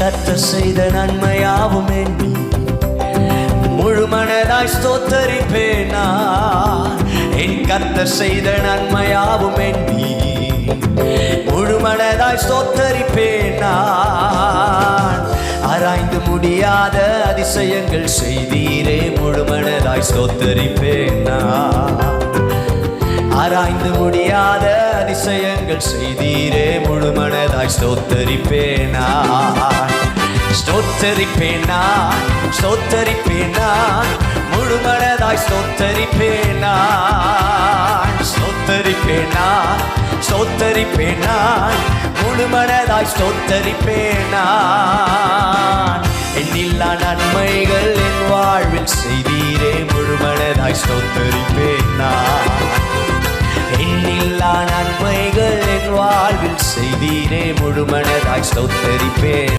கர்த்தர் செய்த நன்மையாவும் எண்ணி முழு மனதாய் ஸ்தோத்தரிப்பேன் நான். என் கர்த்தர் செய்த நன்மையாவும் எண்ணி முழு மனதாய் ஸ்தோத்தரிப்பேன் நான். ஆராய்ந்து முடியாத அதிசயங்கள் செய்தீரே, முழு மனதாய் ஸ்தோத்தரிப்பேன் நான். ஆராய்ந்து முடியாத அதிசயங்கள் செய்தீரே, முழு மனதாய் ஸ்தோத்தரிப்பேன் நான். ஸ்தோத்தரிப்பேன் நான், ஸ்தோத்தரிப்பேன் நான், முழு மனதாய் ஸ்தோத்தரிப்பேன் நான். ஸ்தோத்தரிப்பேன் நான், ஸ்தோத்தரிப்பேன் நான், முழு மனதாய் ஸ்தோத்தரிப்பேன் நான். எண்ணில்லா நன்மைகள் என் வாழ்வில் செய்தீரே, முழு மனதாய் ஸ்தோத்தரிப்பேன் நான். எண்ணில்லா நன்மைகள் என் வாழ்வில் செய்தீரே, முழு மனதாய் ஸ்தோத்தரிப்பேன்.